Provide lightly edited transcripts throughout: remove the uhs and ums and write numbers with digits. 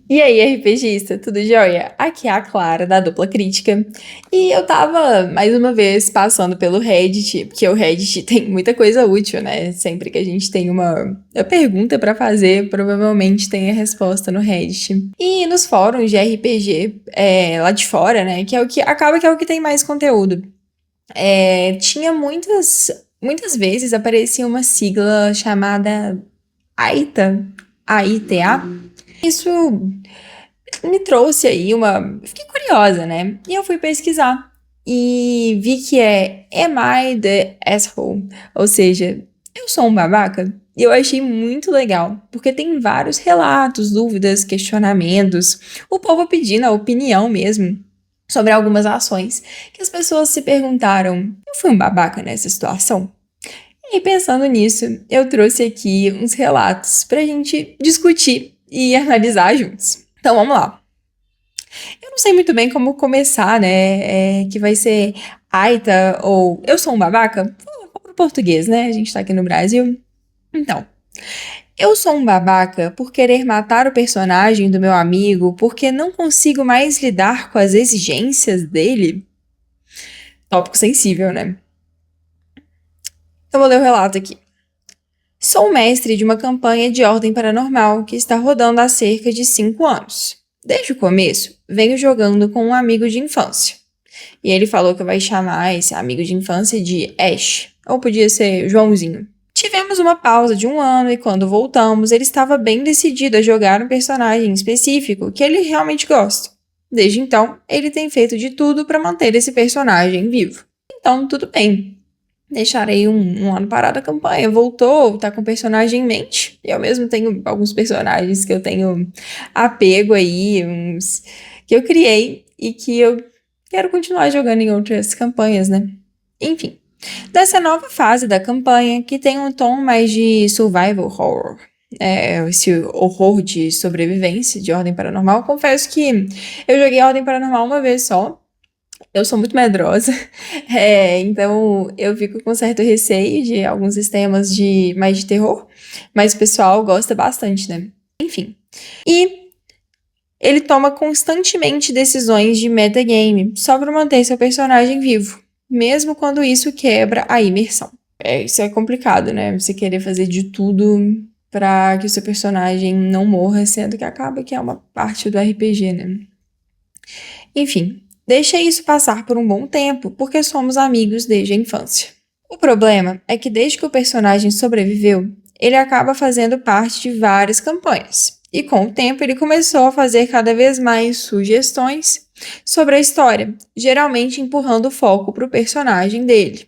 E aí, RPGista, tudo jóia? Aqui é a Clara, da Dupla Crítica. E eu tava, mais uma vez, passando pelo Reddit, porque o Reddit tem muita coisa útil, né? Sempre que a gente tem uma pergunta pra fazer, provavelmente tem a resposta no Reddit. E nos fóruns de RPG, lá de fora, né? Que é o que acaba que é o que tem mais conteúdo. Tinha muitas vezes aparecia uma sigla chamada AITA, AITA. Isso me trouxe aí uma. Fiquei curiosa, né? E eu fui pesquisar. E vi que é Am I the asshole? Ou seja, eu sou um babaca? E eu achei muito legal, porque tem vários relatos, dúvidas, questionamentos, o povo pedindo a opinião mesmo sobre algumas ações que as pessoas se perguntaram: eu fui um babaca nessa situação? E pensando nisso, eu trouxe aqui uns relatos pra gente discutir e analisar juntos. Então vamos lá. Eu não sei muito bem como começar, né? Que vai ser Aita ou Eu sou um babaca? Vou pro português, né? A gente tá aqui no Brasil. Então, eu sou um babaca por querer matar o personagem do meu amigo porque não consigo mais lidar com as exigências dele? Tópico sensível, né? Eu vou ler o relato aqui. Sou mestre de uma campanha de ordem paranormal que está rodando há cerca de 5 anos. Desde o começo, venho jogando com um amigo de infância. E ele falou que vai chamar esse amigo de infância de Ash, ou podia ser Joãozinho. Tivemos uma pausa de 1 ano e quando voltamos, ele estava bem decidido a jogar um personagem específico que ele realmente gosta. Desde então, ele tem feito de tudo para manter esse personagem vivo. Então, tudo bem. Deixarei um ano parado a campanha. Voltou, tá com o personagem em mente. Eu mesmo tenho alguns personagens que eu tenho apego aí, uns que eu criei e que eu quero continuar jogando em outras campanhas, né? Enfim, dessa nova fase da campanha, que tem um tom mais de survival horror, esse horror de sobrevivência de Ordem Paranormal, confesso que eu joguei Ordem Paranormal uma vez só. Eu sou muito medrosa, então eu fico com certo receio de alguns sistemas de mais de terror, mas o pessoal gosta bastante, né? Enfim. E ele toma constantemente decisões de metagame só para manter seu personagem vivo, mesmo quando isso quebra a imersão. Isso é complicado, né? Você querer fazer de tudo para que o seu personagem não morra, sendo que acaba que é uma parte do RPG, né? Enfim, deixei isso passar por um bom tempo, porque somos amigos desde a infância. O problema é que desde que o personagem sobreviveu, ele acaba fazendo parte de várias campanhas. E com o tempo ele começou a fazer cada vez mais sugestões sobre a história, geralmente empurrando o foco para o personagem dele.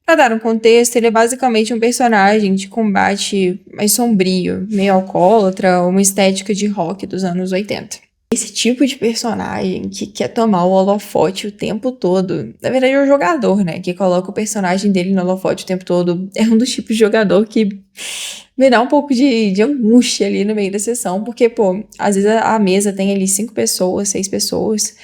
Para dar um contexto, ele é basicamente um personagem de combate mais sombrio, meio alcoólatra, uma estética de rock dos anos 80. Esse tipo de personagem que quer tomar o holofote o tempo todo. Na verdade, é o jogador, né? Que coloca o personagem dele no holofote o tempo todo. É um dos tipos de jogador que me dá um pouco de angústia ali no meio da sessão. Porque, pô, às vezes a mesa tem ali 5 pessoas, 6 pessoas.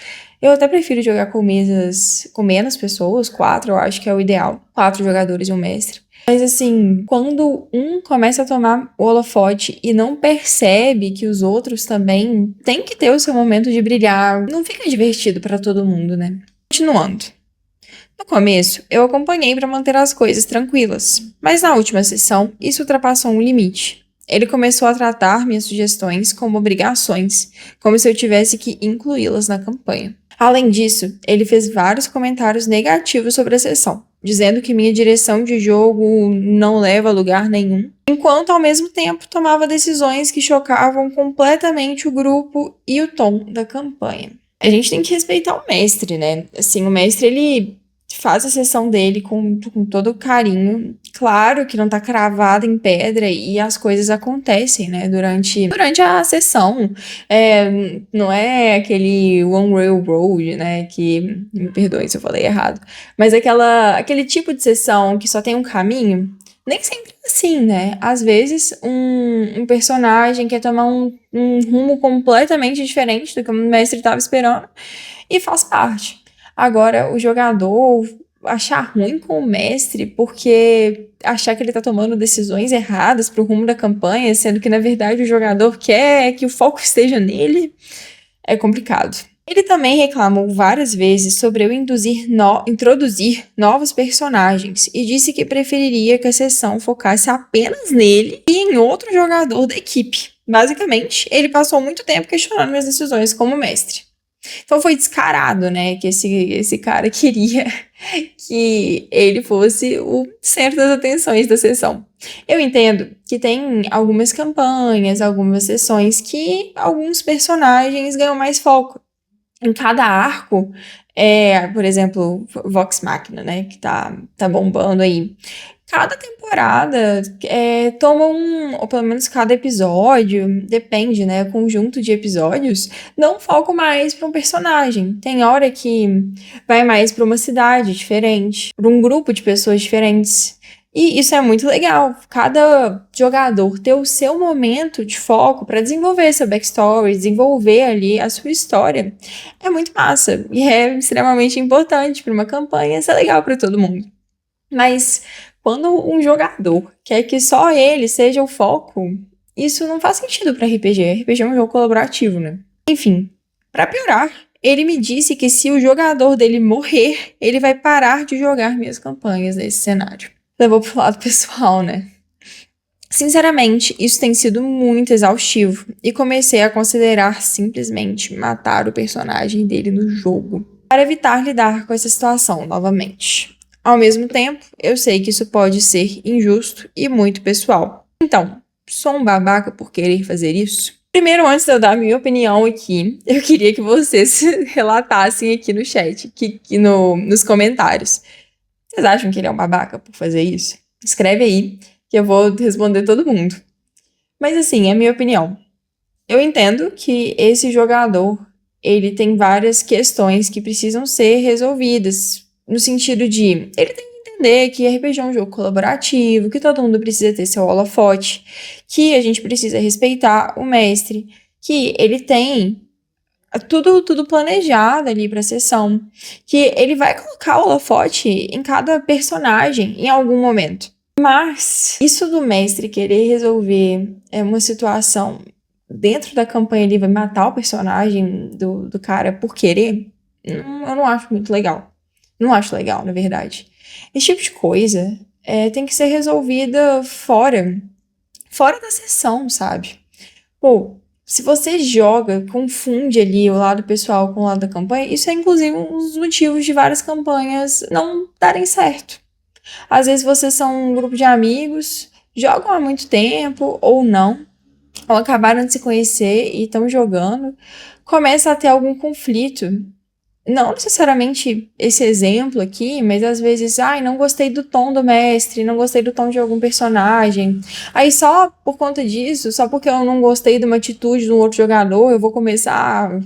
Eu até prefiro jogar com mesas com menos pessoas, 4, eu acho que é o ideal. 4 jogadores e um mestre. Mas assim, quando um começa a tomar o holofote e não percebe que os outros também têm que ter o seu momento de brilhar, não fica divertido pra todo mundo, né? Continuando. No começo, eu acompanhei para manter as coisas tranquilas, mas na última sessão, isso ultrapassou um limite. Ele começou a tratar minhas sugestões como obrigações, como se eu tivesse que incluí-las na campanha. Além disso, ele fez vários comentários negativos sobre a sessão, dizendo que minha direção de jogo não leva a lugar nenhum, enquanto ao mesmo tempo tomava decisões que chocavam completamente o grupo e o tom da campanha. A gente tem que respeitar o mestre, né? Assim, o mestre, ele faz a sessão dele com todo carinho. Claro que não tá cravado em pedra e as coisas acontecem, né? Durante a sessão. Não é aquele One Railroad, né? Que, me perdoem se eu falei errado. Mas aquele tipo de sessão que só tem um caminho. Nem sempre é assim, né? Às vezes, um personagem quer tomar um rumo completamente diferente do que o mestre estava esperando e faz parte. Agora, o jogador, achar ruim com o mestre porque achar que ele tá tomando decisões erradas pro rumo da campanha, sendo que na verdade o jogador quer que o foco esteja nele, é complicado. Ele também reclamou várias vezes sobre eu introduzir novos personagens e disse que preferiria que a sessão focasse apenas nele e em outro jogador da equipe. Basicamente, ele passou muito tempo questionando minhas decisões como mestre. Então foi descarado, né, que esse cara queria que ele fosse o centro das atenções da sessão. Eu entendo que tem algumas campanhas, algumas sessões que alguns personagens ganham mais foco. Em cada arco, por exemplo, Vox Machina, né, que tá bombando aí. Cada temporada toma ou pelo menos cada episódio, depende, né, conjunto de episódios, dá um foco mais para um personagem. Tem hora que vai mais para uma cidade diferente, para um grupo de pessoas diferentes. E isso é muito legal. Cada jogador ter o seu momento de foco para desenvolver seu backstory, desenvolver ali a sua história, é muito massa. E é extremamente importante para uma campanha, isso é legal para todo mundo. Mas quando um jogador quer que só ele seja o foco, isso não faz sentido para RPG. RPG é um jogo colaborativo, né? Enfim, para piorar, ele me disse que se o jogador dele morrer, ele vai parar de jogar minhas campanhas nesse cenário. Levou pro lado pessoal, né? Sinceramente, isso tem sido muito exaustivo e comecei a considerar simplesmente matar o personagem dele no jogo para evitar lidar com essa situação novamente. Ao mesmo tempo, eu sei que isso pode ser injusto e muito pessoal. Então, sou um babaca por querer fazer isso? Primeiro, antes de eu dar minha opinião aqui, eu queria que vocês relatassem aqui no chat, nos comentários. Vocês acham que ele é um babaca por fazer isso? Escreve aí, que eu vou responder todo mundo. Mas assim, é a minha opinião. Eu entendo que esse jogador, ele tem várias questões que precisam ser resolvidas, no sentido de, ele tem que entender que RPG é um jogo colaborativo, que todo mundo precisa ter seu holofote, que a gente precisa respeitar o mestre, que ele tem tudo planejado ali pra sessão, que ele vai colocar o holofote em cada personagem em algum momento. Mas isso do mestre querer resolver uma situação dentro da campanha, ele vai matar o personagem do cara por querer, eu não acho muito legal. Não acho legal, na verdade. Esse tipo de coisa tem que ser resolvida fora da sessão, sabe? Pô, se você joga, confunde ali o lado pessoal com o lado da campanha, isso é inclusive um dos motivos de várias campanhas não darem certo. Às vezes vocês são um grupo de amigos, jogam há muito tempo ou não, ou acabaram de se conhecer e estão jogando, começa a ter algum conflito. Não necessariamente esse exemplo aqui, mas às vezes, não gostei do tom do mestre, não gostei do tom de algum personagem. Aí só por conta disso, só porque eu não gostei de uma atitude de um outro jogador, eu vou começar a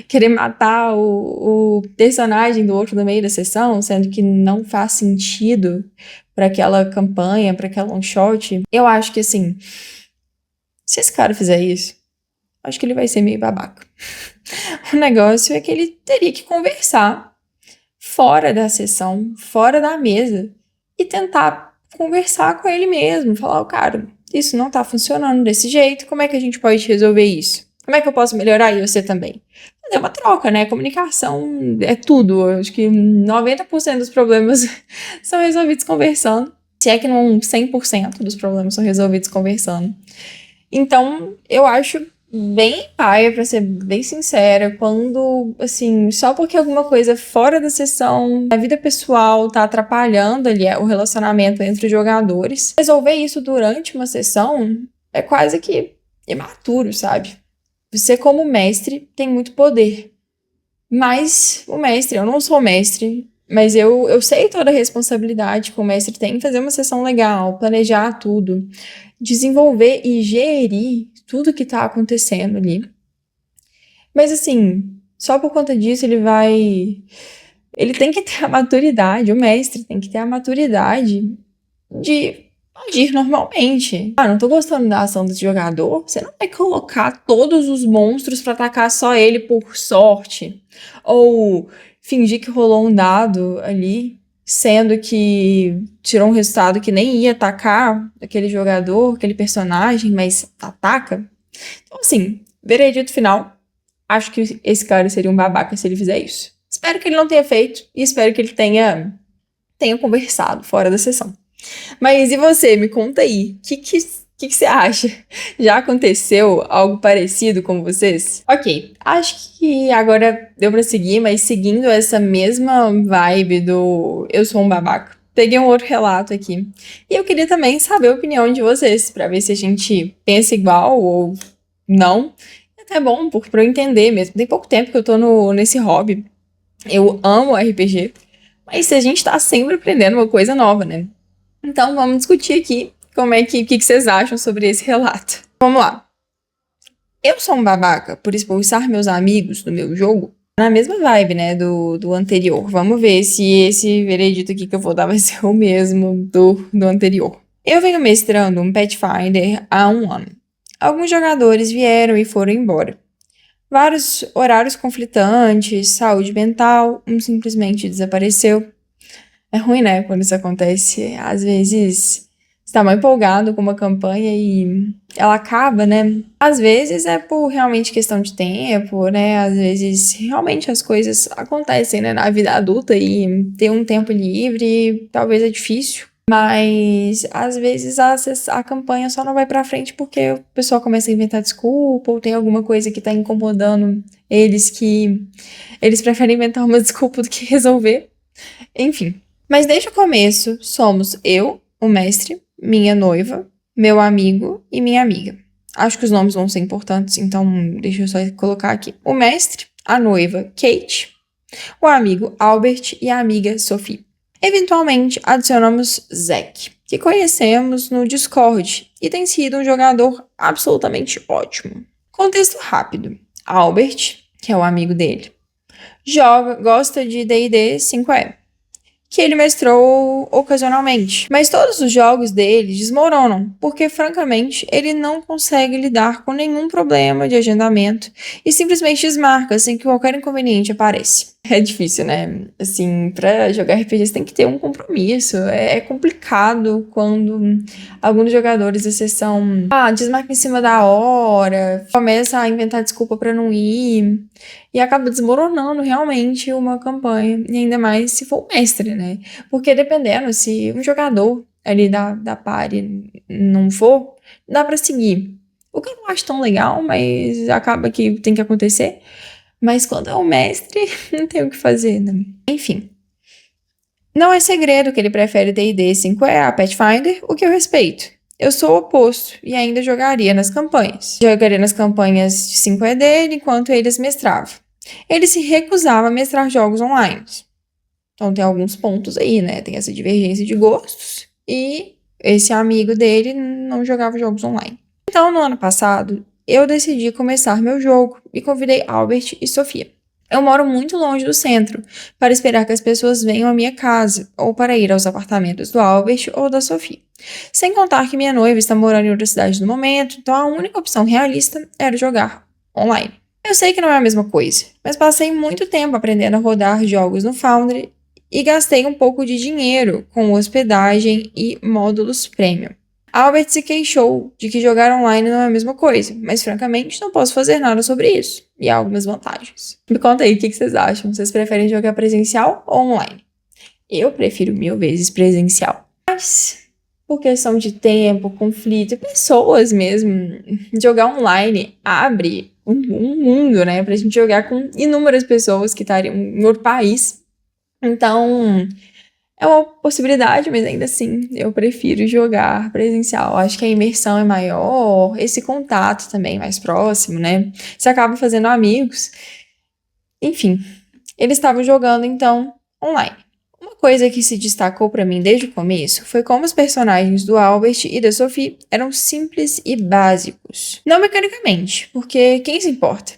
querer matar o personagem do outro no meio da sessão, sendo que não faz sentido para aquela campanha, para aquela one shot. Eu acho que assim, se esse cara fizer isso, acho que ele vai ser meio babaca. O negócio é que ele teria que conversar fora da sessão, fora da mesa, e tentar conversar com ele mesmo, falar, cara, isso não tá funcionando desse jeito, como é que a gente pode resolver isso? Como é que eu posso melhorar e você também? É uma troca, né? Comunicação é tudo. Eu acho que 90% dos problemas são resolvidos conversando. Se é que não 100% dos problemas são resolvidos conversando. Então, eu acho bem paia, pra ser bem sincera, quando, assim, só porque alguma coisa fora da sessão, a vida pessoal tá atrapalhando ali o relacionamento entre os jogadores, resolver isso durante uma sessão é quase que imaturo, sabe? Você, como mestre, tem muito poder. Mas o mestre, eu não sou mestre, mas eu sei toda a responsabilidade que o mestre tem em fazer uma sessão legal, planejar tudo, desenvolver e gerir tudo que tá acontecendo ali. Mas assim, só por conta disso ele tem que ter a maturidade, o mestre tem que ter a maturidade de agir normalmente. Não tô gostando da ação desse jogador, você não vai colocar todos os monstros pra atacar só ele por sorte, ou fingir que rolou um dado ali, sendo que tirou um resultado que nem ia atacar aquele jogador, aquele personagem, mas ataca. Então, assim, veredito final, acho que esse cara seria um babaca se ele fizer isso. Espero que ele não tenha feito e espero que ele tenha conversado fora da sessão. Mas e você? Me conta aí. O que você acha? Já aconteceu algo parecido com vocês? Ok, acho que agora deu pra seguir, mas seguindo essa mesma vibe do eu sou um babaca. Peguei um outro relato aqui. E eu queria também saber a opinião de vocês, pra ver se a gente pensa igual ou não. É até bom, pra eu entender mesmo. Tem pouco tempo que eu tô nesse hobby. Eu amo RPG, mas a gente tá sempre aprendendo uma coisa nova, né? Então vamos discutir aqui o que vocês acham sobre esse relato. Vamos lá. Eu sou um babaca por expulsar meus amigos do meu jogo? Na mesma vibe, né, do anterior. Vamos ver se esse veredito aqui que eu vou dar vai ser o mesmo do anterior. Eu venho mestrando um Pathfinder há um ano. Alguns jogadores vieram e foram embora. Vários horários conflitantes, saúde mental, um simplesmente desapareceu. É ruim, né, quando isso acontece. Às vezes você tá mal empolgado com uma campanha e ela acaba, né? Às vezes é por realmente questão de tempo, né? Às vezes realmente as coisas acontecem, né, na vida adulta e ter um tempo livre talvez é difícil. Mas às vezes a campanha só não vai pra frente porque o pessoal começa a inventar desculpa ou tem alguma coisa que tá incomodando eles que eles preferem inventar uma desculpa do que resolver. Enfim. Mas desde o começo, somos eu, o mestre, minha noiva, meu amigo e minha amiga. Acho que os nomes vão ser importantes, então deixa eu só colocar aqui. O mestre, a noiva, Kate, o amigo Albert e a amiga Sophie. Eventualmente, adicionamos Zack, que conhecemos no Discord e tem sido um jogador absolutamente ótimo. Contexto rápido. Albert, que é o amigo dele, gosta de D&D 5e, que ele mestrou ocasionalmente. Mas todos os jogos dele desmoronam, porque, francamente, ele não consegue lidar com nenhum problema de agendamento e simplesmente desmarca assim que qualquer inconveniente aparece. É difícil, né? Assim, pra jogar RPG você tem que ter um compromisso. É complicado quando alguns jogadores, à sessão, desmarca em cima da hora, começa a inventar desculpa pra não ir e acaba desmoronando realmente uma campanha, e ainda mais se for o mestre, né? Porque dependendo, se um jogador ali da party não for, dá pra seguir. O que eu não acho tão legal, mas acaba que tem que acontecer. Mas quando é o mestre, não tem o que fazer, né? Enfim. Não é segredo que ele prefere D&D 5e a Pathfinder, o que eu respeito. Eu sou o oposto e ainda jogaria nas campanhas. Jogaria nas campanhas de 5e dele enquanto eles mestravam. Ele se recusava a mestrar jogos online. Então tem alguns pontos aí, né? Tem essa divergência de gostos e esse amigo dele não jogava jogos online. Então, no ano passado, eu decidi começar meu jogo e convidei Albert e Sofia. Eu moro muito longe do centro, para esperar que as pessoas venham à minha casa, ou para ir aos apartamentos do Albert ou da Sofia. Sem contar que minha noiva está morando em outra cidade no momento, então a única opção realista era jogar online. Eu sei que não é a mesma coisa, mas passei muito tempo aprendendo a rodar jogos no Foundry e gastei um pouco de dinheiro com hospedagem e módulos premium. Albert se queixou de que jogar online não é a mesma coisa, mas francamente não posso fazer nada sobre isso, e há algumas vantagens. Me conta aí, o que vocês acham? Vocês preferem jogar presencial ou online? Eu prefiro 1000 vezes presencial. Mas, por questão de tempo, conflito, pessoas mesmo, jogar online abre um mundo, né, pra gente jogar com inúmeras pessoas que estariam em outro país. Então, é uma possibilidade, mas ainda assim, eu prefiro jogar presencial. Acho que a imersão é maior, esse contato também mais próximo, né? Você acaba fazendo amigos. Enfim, eles estavam jogando então online. Uma coisa que se destacou pra mim desde o começo foi como os personagens do Albert e da Sophie eram simples e básicos. Não mecanicamente, porque quem se importa?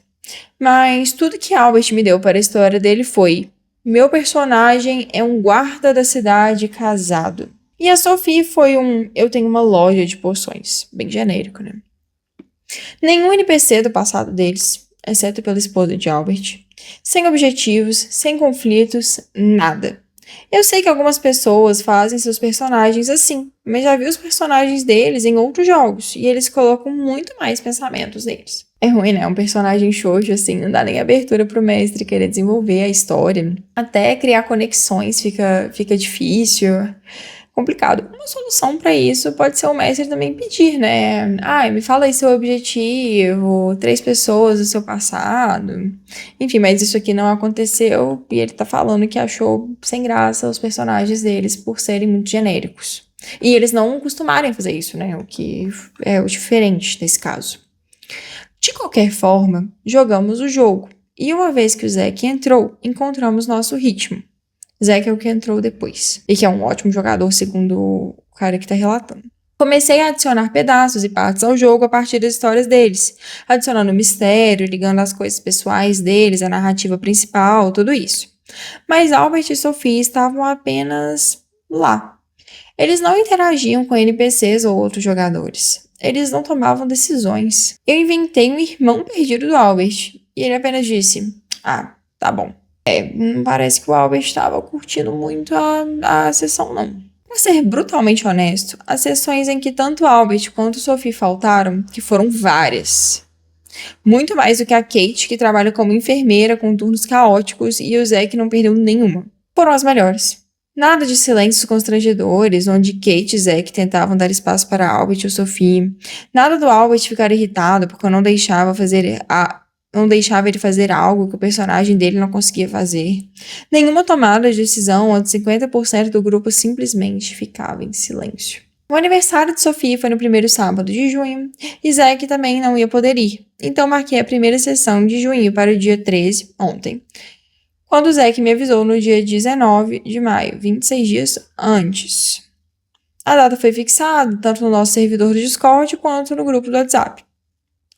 Mas tudo que Albert me deu para a história dele foi: meu personagem é um guarda da cidade casado. E a Sophie foi eu tenho uma loja de poções. Bem genérico, né? Nenhum NPC do passado deles, exceto pela esposa de Albert. Sem objetivos, sem conflitos, nada. Eu sei que algumas pessoas fazem seus personagens assim, mas já vi os personagens deles em outros jogos e eles colocam muito mais pensamentos neles. É ruim, né? Um personagem shoujo assim, não dá nem abertura pro mestre querer desenvolver a história. Até criar conexões fica difícil, complicado. Uma solução para isso pode ser o mestre também pedir, né? Ah, me fala aí seu objetivo, 3 pessoas do seu passado. Enfim, mas isso aqui não aconteceu e ele tá falando que achou sem graça os personagens deles por serem muito genéricos. E eles não costumarem fazer isso, né? O que é o diferente nesse caso. De qualquer forma, jogamos o jogo. E uma vez que o Zack entrou, encontramos nosso ritmo. Zack é o que entrou depois. E que é um ótimo jogador, segundo o cara que tá relatando. Comecei a adicionar pedaços e partes ao jogo a partir das histórias deles, adicionando mistério, ligando as coisas pessoais deles, a narrativa principal, tudo isso. Mas Albert e Sophie estavam apenas lá. Eles não interagiam com NPCs ou outros jogadores. Eles não tomavam decisões. Eu inventei um irmão perdido do Albert, e ele apenas disse: Ah, tá bom. Não parece que o Albert estava curtindo muito a sessão, não. Pra ser brutalmente honesto, as sessões em que tanto Albert quanto Sophie faltaram, que foram várias, muito mais do que a Kate, que trabalha como enfermeira com turnos caóticos, e o Zack não perdeu nenhuma, foram as melhores. Nada de silêncios constrangedores, onde Kate e Zack tentavam dar espaço para Albert ou Sophie. Nada do Albert ficar irritado porque eu não deixava ele fazer algo que o personagem dele não conseguia fazer. Nenhuma tomada de decisão onde 50% do grupo simplesmente ficava em silêncio. O aniversário de Sophie foi no primeiro sábado de junho e Zack também não ia poder ir, então marquei a primeira sessão de junho para o dia 13, ontem. Quando o Zack me avisou no dia 19 de maio, 26 dias antes. A data foi fixada tanto no nosso servidor do Discord quanto no grupo do WhatsApp.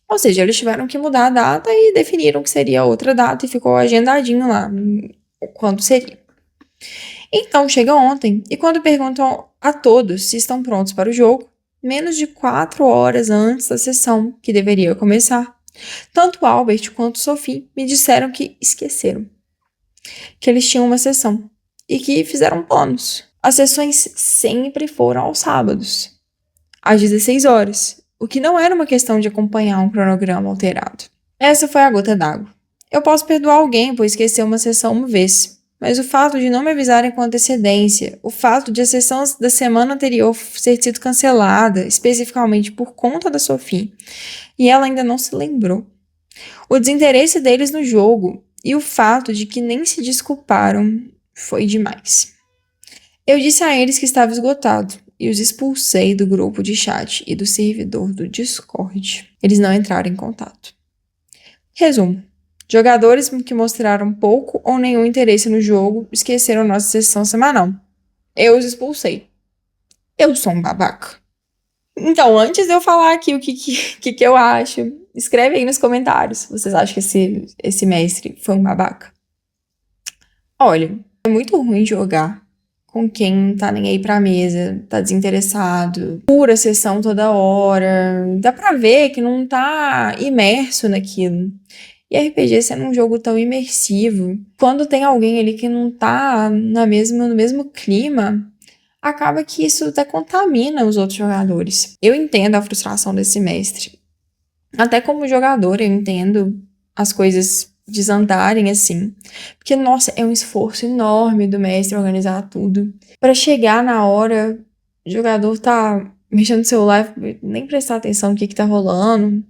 Ou seja, eles tiveram que mudar a data e definiram que seria outra data e ficou agendadinho lá quando seria. Então chega ontem e quando perguntam a todos se estão prontos para o jogo, menos de 4 horas antes da sessão que deveria começar, tanto Albert quanto Sophie me disseram que esqueceram que eles tinham uma sessão e que fizeram planos. As sessões sempre foram aos sábados, às 16 horas, o que não era uma questão de acompanhar um cronograma alterado. Essa foi a gota d'água. Eu posso perdoar alguém por esquecer uma sessão uma vez, mas o fato de não me avisarem com antecedência, o fato de a sessão da semana anterior ter sido cancelada, especificamente por conta da Sophie, e ela ainda não se lembrou, o desinteresse deles no jogo e o fato de que nem se desculparam foi demais. Eu disse a eles que estava esgotado e os expulsei do grupo de chat e do servidor do Discord. Eles não entraram em contato. Resumo. Jogadores que mostraram pouco ou nenhum interesse no jogo esqueceram nossa sessão semanal. Eu os expulsei. Eu sou um babaca. Então, antes de eu falar aqui o que eu acho, escreve aí nos comentários. Vocês acham que esse mestre foi um babaca? Olha, é muito ruim jogar com quem tá nem aí pra mesa, tá desinteressado, pura sessão toda hora. Dá pra ver que não tá imerso naquilo. E RPG sendo um jogo tão imersivo, quando tem alguém ali que não tá no mesmo clima, acaba que isso até contamina os outros jogadores. Eu entendo a frustração desse mestre. Até como jogador, eu entendo as coisas desandarem assim. Porque, nossa, é um esforço enorme do mestre organizar tudo. Pra chegar na hora, o jogador tá mexendo no celular, nem prestar atenção no que tá rolando.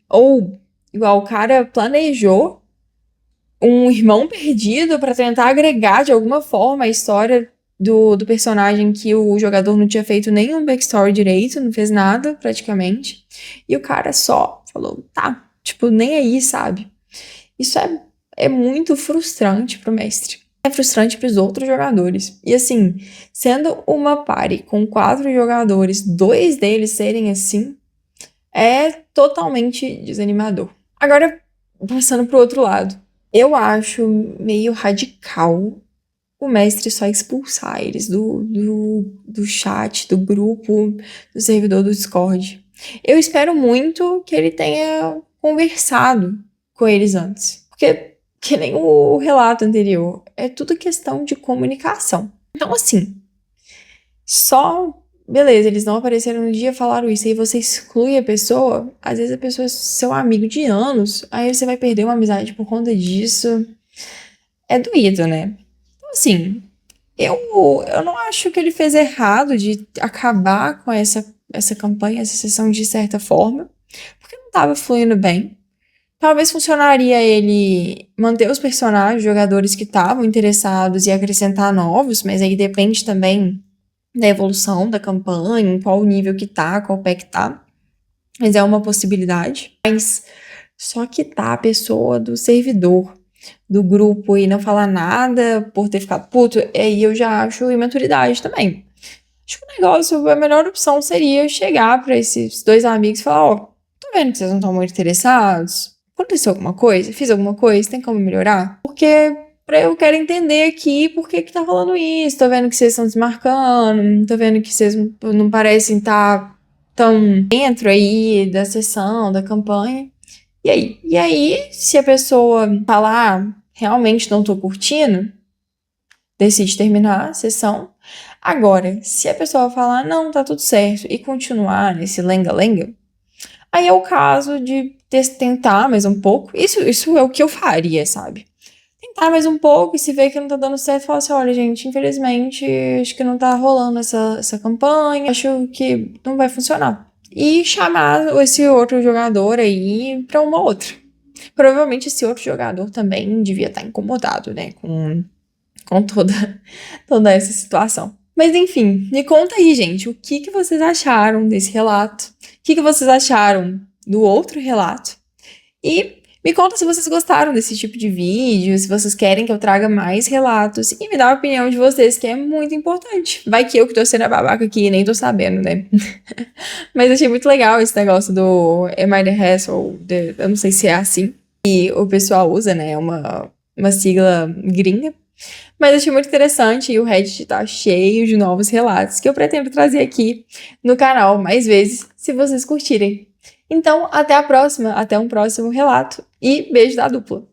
Ou, igual, o cara planejou um irmão perdido pra tentar agregar de alguma forma a história do personagem que o jogador não tinha feito nenhum backstory direito, não fez nada praticamente. E o cara só falou, tá, tipo, nem aí, sabe? Isso é muito frustrante pro mestre. É frustrante pros outros jogadores. E assim, sendo uma party com 4 jogadores, 2 deles serem assim, é totalmente desanimador. Agora, passando pro outro lado. Eu acho meio radical o mestre só expulsar eles do chat, do grupo, do servidor do Discord. Eu espero muito que ele tenha conversado com eles antes. Porque Que nem o relato anterior. É tudo questão de comunicação. Então, assim, só. Beleza, eles não apareceram no dia, falaram isso, aí você exclui a pessoa. Às vezes a pessoa é seu amigo de anos, aí você vai perder uma amizade por conta disso. É doído, né? Então, assim, eu não acho que ele fez errado de acabar com essa campanha, essa sessão de certa forma, porque não estava fluindo bem. Talvez funcionaria ele manter os personagens, jogadores que estavam interessados e acrescentar novos, mas aí depende também da evolução da campanha, em qual nível que tá, qual pé que tá. Mas é uma possibilidade. Mas só que tá a pessoa do servidor, do grupo, e não falar nada por ter ficado puto, aí eu já acho imaturidade também. Acho que o negócio, a melhor opção seria chegar pra esses dois amigos e falar: ó, tô vendo que vocês não estão muito interessados. Aconteceu alguma coisa? Fiz alguma coisa? Tem como melhorar? Porque eu quero entender aqui por que tá rolando isso. Tô vendo que vocês estão desmarcando, tô vendo que vocês não parecem estar tão dentro aí da sessão, da campanha. E aí? E aí, se a pessoa falar, realmente não tô curtindo, decide terminar a sessão. Agora, se a pessoa falar, não, tá tudo certo, e continuar nesse lenga-lenga, aí é o caso de tentar mais um pouco. Isso é o que eu faria, sabe? Tentar mais um pouco e se ver que não tá dando certo, falar assim: olha, gente, infelizmente, acho que não tá rolando essa campanha, acho que não vai funcionar. E chamar esse outro jogador aí pra uma outra. Provavelmente esse outro jogador também devia estar incomodado, né, com toda essa situação. Mas enfim, me conta aí, gente, o que vocês acharam desse relato? O que vocês acharam do outro relato? E me conta se vocês gostaram desse tipo de vídeo, se vocês querem que eu traga mais relatos e me dá a opinião de vocês, que é muito importante. Vai que eu que tô sendo a babaca aqui e nem tô sabendo, né? Mas achei muito legal esse negócio do Am I the Asshole? Eu não sei se é assim. E o pessoal usa, né? Uma sigla gringa. Mas achei muito interessante e o Reddit tá cheio de novos relatos que eu pretendo trazer aqui no canal mais vezes, se vocês curtirem. Então, até a próxima, até um próximo relato e beijo da dupla!